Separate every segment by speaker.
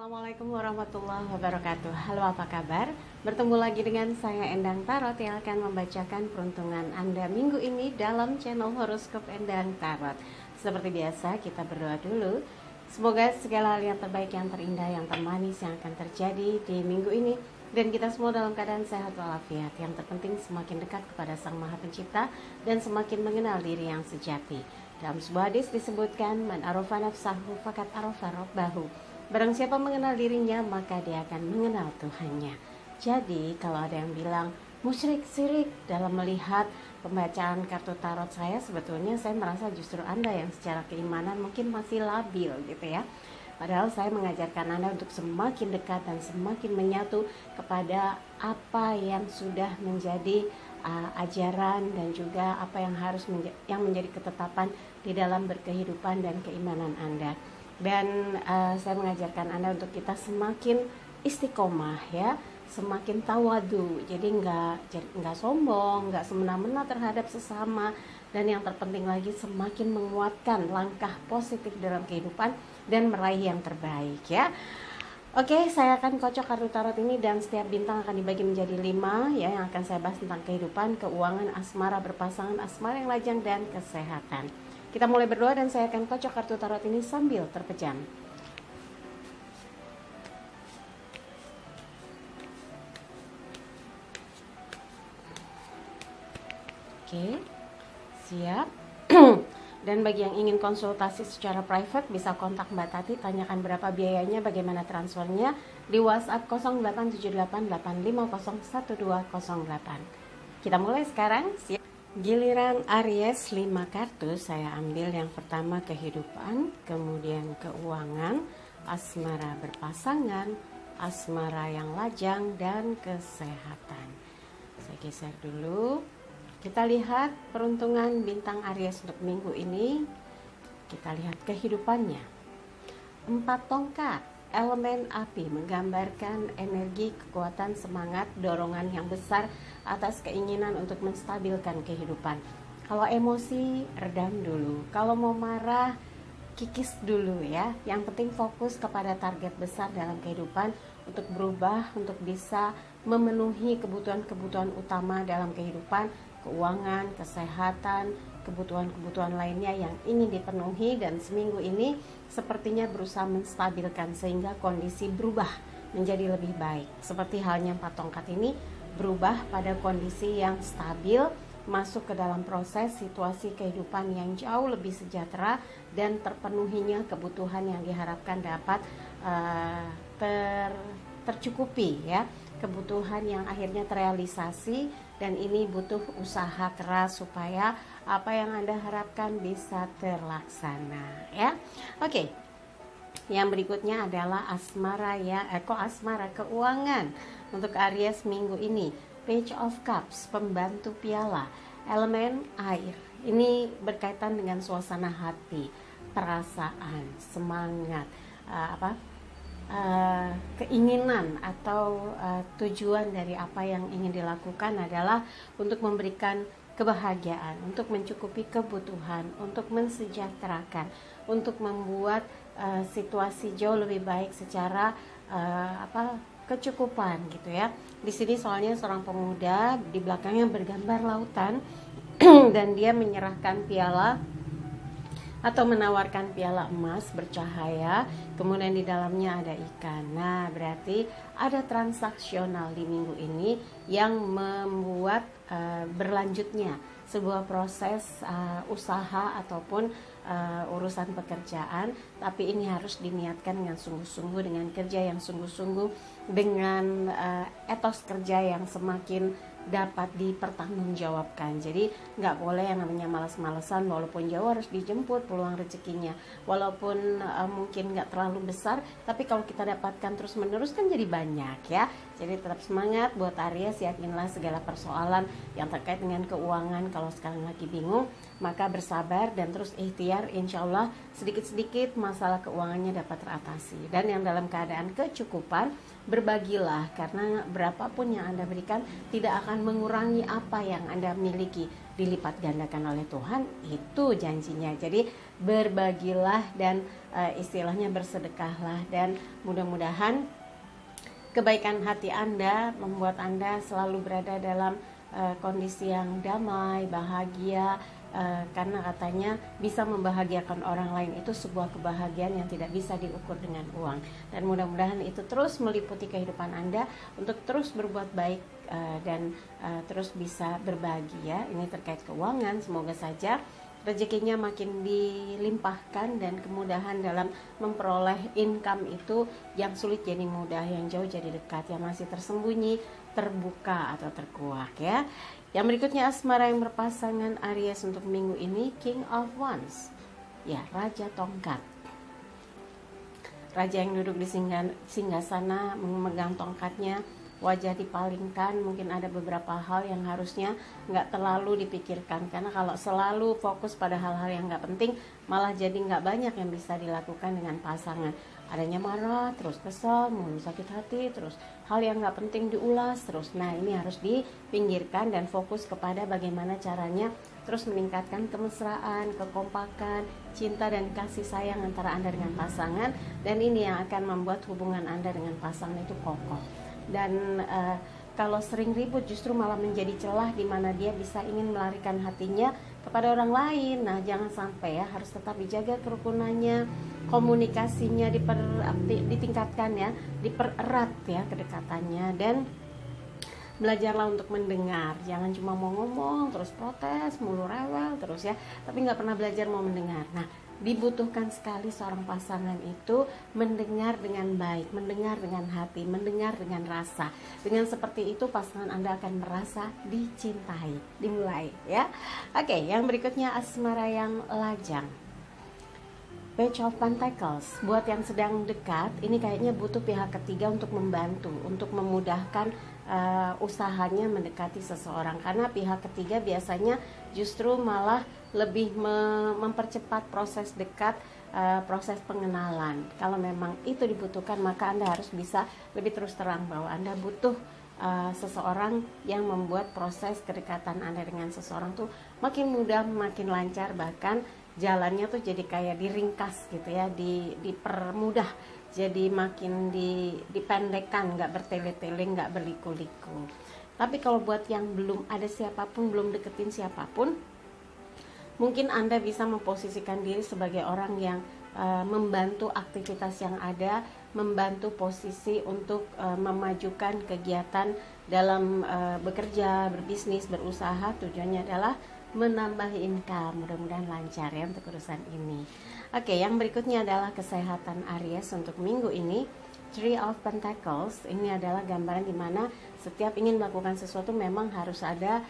Speaker 1: Assalamualaikum warahmatullahi wabarakatuh. Halo, apa kabar? Bertemu lagi dengan saya Endang Tarot yang akan membacakan peruntungan Anda minggu ini dalam channel Horoskop Endang Tarot. Seperti biasa, kita berdoa dulu. Semoga segala hal yang terbaik, yang terindah, yang termanis yang akan terjadi di minggu ini, dan kita semua dalam keadaan sehat walafiat. Yang terpenting semakin dekat kepada Sang Maha Pencipta dan semakin mengenal diri yang sejati. Dalam sebuah hadis disebutkan, man arafa nafsahu fakat arafa rabbahu. Barang siapa mengenal dirinya, maka dia akan mengenal Tuhannya. Jadi kalau ada yang bilang musyrik syirik dalam melihat pembacaan kartu tarot saya, sebetulnya saya merasa justru Anda yang secara keimanan mungkin masih labil gitu ya. Padahal saya mengajarkan Anda untuk semakin dekat dan semakin menyatu kepada apa yang sudah menjadi ajaran dan juga apa yang harus menjadi ketetapan di dalam berkehidupan dan keimanan Anda. Dan saya mengajarkan Anda untuk kita semakin istiqomah ya, semakin tawadu. Jadi nggak sombong, nggak semena-mena terhadap sesama, dan yang terpenting lagi semakin menguatkan langkah positif dalam kehidupan dan meraih yang terbaik ya. Oke, saya akan kocok kartu tarot ini dan setiap bintang akan dibagi menjadi 5 ya, yang akan saya bahas tentang kehidupan, keuangan, asmara berpasangan, asmara yang lajang, dan kesehatan. Kita mulai berdoa dan saya akan kocok kartu tarot ini sambil terpejam. Oke, siap. Dan bagi yang ingin konsultasi secara private bisa kontak Mbak Tati, tanyakan berapa biayanya, bagaimana transfernya di WhatsApp 087885011208. Kita mulai sekarang. Siap. Giliran Aries, 5 kartu. Saya ambil yang pertama kehidupan, kemudian keuangan, asmara berpasangan, asmara yang lajang, dan kesehatan. Saya geser dulu. Kita lihat peruntungan bintang Aries untuk minggu ini. Kita lihat kehidupannya. 4 tongkat, elemen api, menggambarkan energi, kekuatan, semangat, dorongan yang besar atas keinginan untuk menstabilkan kehidupan. Kalau emosi, redam dulu. Kalau mau marah, kikis dulu ya. Yang penting fokus kepada target besar dalam kehidupan untuk berubah, untuk bisa memenuhi kebutuhan-kebutuhan utama dalam kehidupan, keuangan, kesehatan, kebutuhan-kebutuhan lainnya yang ingin dipenuhi. Dan seminggu ini sepertinya berusaha menstabilkan sehingga kondisi berubah menjadi lebih baik. Seperti halnya 4 tongkat ini berubah pada kondisi yang stabil, masuk ke dalam proses situasi kehidupan yang jauh lebih sejahtera dan terpenuhinya kebutuhan yang diharapkan dapat tercukupi ya, kebutuhan yang akhirnya terrealisasi. Dan ini butuh usaha keras supaya apa yang Anda harapkan bisa terlaksana ya. Oke. Yang berikutnya adalah asmara ya, asmara keuangan untuk Aries minggu ini. Page of Cups, pembantu piala, elemen air. Ini berkaitan dengan suasana hati, perasaan, semangat, keinginan atau tujuan dari apa yang ingin dilakukan adalah untuk memberikan kebahagiaan, untuk mencukupi kebutuhan, untuk mensejahterakan, untuk membuat situasi jauh lebih baik secara kecukupan gitu ya. Di sini soalnya seorang pemuda, di belakangnya bergambar lautan dan dia menyerahkan piala atau menawarkan piala emas bercahaya, kemudian di dalamnya ada ikan. Nah, berarti ada transaksional di minggu ini yang membuat berlanjutnya sebuah proses usaha ataupun urusan pekerjaan, tapi ini harus diniatkan dengan sungguh-sungguh, dengan kerja yang sungguh-sungguh, dengan etos kerja yang semakin dapat dipertanggungjawabkan. Jadi nggak boleh yang namanya malas-malesan, walaupun jauh harus dijemput peluang rezekinya, walaupun mungkin nggak terlalu besar, tapi kalau kita dapatkan terus menerus kan jadi banyak ya. Jadi tetap semangat buat Aries, yakinlah segala persoalan yang terkait dengan keuangan, kalau sekarang lagi bingung maka bersabar dan terus ikhtiar biar insya Allah sedikit-sedikit masalah keuangannya dapat teratasi. Dan yang dalam keadaan kecukupan, berbagilah, karena berapapun yang Anda berikan tidak akan mengurangi apa yang Anda miliki, dilipat gandakan oleh Tuhan, itu janjinya. Jadi berbagilah dan istilahnya bersedekahlah, dan mudah-mudahan kebaikan hati Anda membuat Anda selalu berada dalam kondisi yang damai, bahagia, karena katanya bisa membahagiakan orang lain itu sebuah kebahagiaan yang tidak bisa diukur dengan uang. Dan mudah-mudahan itu terus meliputi kehidupan Anda untuk terus berbuat baik dan terus bisa berbagi ya. Ini terkait keuangan, semoga saja rezekinya makin dilimpahkan dan kemudahan dalam memperoleh income itu yang sulit jadi mudah, yang jauh jadi dekat, yang masih tersembunyi terbuka atau terkuak ya. Yang berikutnya asmara yang berpasangan Aries untuk minggu ini, King of Wands. Ya, Raja Tongkat. Raja yang duduk di singgasana memegang tongkatnya, wajah dipalingkan, mungkin ada beberapa hal yang harusnya nggak terlalu dipikirkan, karena kalau selalu fokus pada hal-hal yang nggak penting, malah jadi nggak banyak yang bisa dilakukan dengan pasangan. Adanya marah, terus kesal, mulu sakit hati, terus hal yang nggak penting diulas terus. Nah, ini harus dipinggirkan dan fokus kepada bagaimana caranya terus meningkatkan kemesraan, kekompakan, cinta dan kasih sayang antara Anda dengan pasangan, dan ini yang akan membuat hubungan Anda dengan pasangan itu kokoh. Dan kalau sering ribut justru malah menjadi celah di mana dia bisa ingin melarikan hatinya kepada orang lain. Nah, jangan sampai ya, harus tetap dijaga kerukunannya, komunikasinya ditingkatkan ya, dipererat ya kedekatannya, dan belajarlah untuk mendengar. Jangan cuma mau ngomong terus protes mulu, rewel terus ya, tapi nggak pernah belajar mau mendengar. Nah, dibutuhkan sekali seorang pasangan itu mendengar dengan baik, mendengar dengan hati, mendengar dengan rasa. Dengan seperti itu pasangan Anda akan merasa dicintai. Dimulai ya. Oke, yang berikutnya asmara yang lajang, Page of Pentacles. Buat yang sedang dekat, ini kayaknya butuh pihak ketiga untuk membantu, untuk memudahkan usahanya mendekati seseorang, karena pihak ketiga biasanya justru malah lebih mempercepat proses dekat, proses pengenalan. Kalau memang itu dibutuhkan, maka Anda harus bisa lebih terus terang bahwa Anda butuh seseorang yang membuat proses kedekatan Anda dengan seseorang tuh makin mudah, makin lancar, bahkan jalannya tuh jadi kayak diringkas gitu ya, dipermudah, jadi makin dipendekkan, nggak bertele-tele, nggak berliku-liku. Tapi kalau buat yang belum ada siapapun, belum deketin siapapun, mungkin Anda bisa memposisikan diri sebagai orang yang membantu aktivitas yang ada, membantu posisi untuk memajukan kegiatan dalam bekerja, berbisnis, berusaha. Tujuannya adalah menambah income. Mudah-mudahan lancar ya untuk urusan ini. Oke, yang berikutnya adalah kesehatan Aries untuk minggu ini, Three of Pentacles. Ini adalah gambaran dimana setiap ingin melakukan sesuatu memang harus ada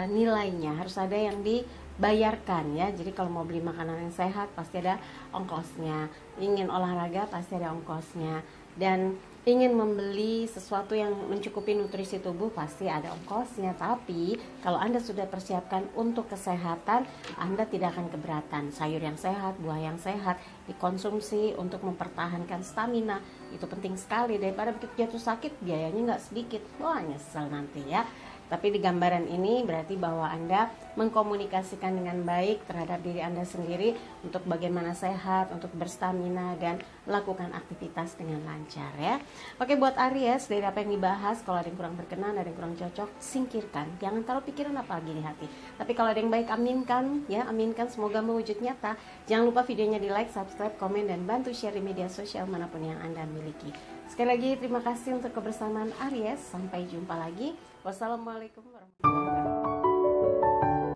Speaker 1: nilainya, harus ada yang dibayarkan ya. Jadi kalau mau beli makanan yang sehat pasti ada ongkosnya, ingin olahraga pasti ada ongkosnya, dan ingin membeli sesuatu yang mencukupi nutrisi tubuh pasti ada ongkosnya. Tapi kalau Anda sudah persiapkan untuk kesehatan, Anda tidak akan keberatan. Sayur yang sehat, buah yang sehat dikonsumsi untuk mempertahankan stamina, itu penting sekali. Daripada begitu jatuh sakit, biayanya nggak sedikit. Wah, nyesel nanti ya. Tapi di gambaran ini berarti bahwa Anda mengkomunikasikan dengan baik terhadap diri Anda sendiri untuk bagaimana sehat, untuk berstamina, dan melakukan aktivitas dengan lancar ya. Oke, buat Aries, dari apa yang dibahas, kalau ada yang kurang berkenan, ada yang kurang cocok, singkirkan. Jangan taruh pikiran apalagi di hati. Tapi kalau ada yang baik, aminkan ya, aminkan, semoga mewujud nyata. Jangan lupa videonya di like, subscribe, komen, dan bantu share di media sosial manapun yang Anda miliki. Sekali lagi terima kasih untuk kebersamaan Aries. Sampai jumpa lagi. Wassalamualaikum warahmatullahi wabarakatuh.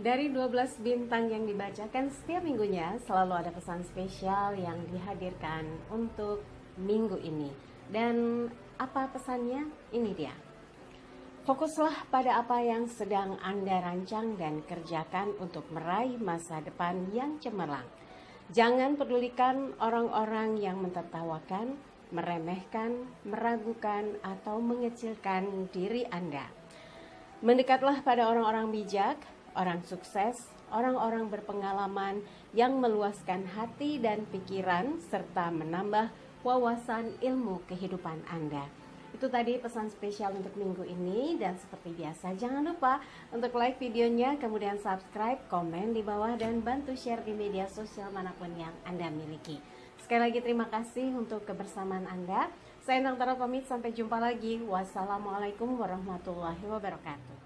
Speaker 1: Dari 12 bintang yang dibacakan setiap minggunya, selalu ada pesan spesial yang dihadirkan untuk minggu ini. Dan apa pesannya? Ini dia. Fokuslah pada apa yang sedang Anda rancang dan kerjakan untuk meraih masa depan yang cemerlang. Jangan pedulikan orang-orang yang mentertawakan, meremehkan, meragukan, atau mengecilkan diri Anda. Mendekatlah pada orang-orang bijak, orang sukses, orang-orang berpengalaman yang meluaskan hati dan pikiran serta menambah wawasan ilmu kehidupan Anda. Itu tadi pesan spesial untuk minggu ini, dan seperti biasa jangan lupa untuk like videonya, kemudian subscribe, komen di bawah, dan bantu share di media sosial manapun yang Anda miliki. Sekali lagi terima kasih untuk kebersamaan Anda. Saya Endang Tarot pamit, sampai jumpa lagi. Wassalamualaikum warahmatullahi wabarakatuh.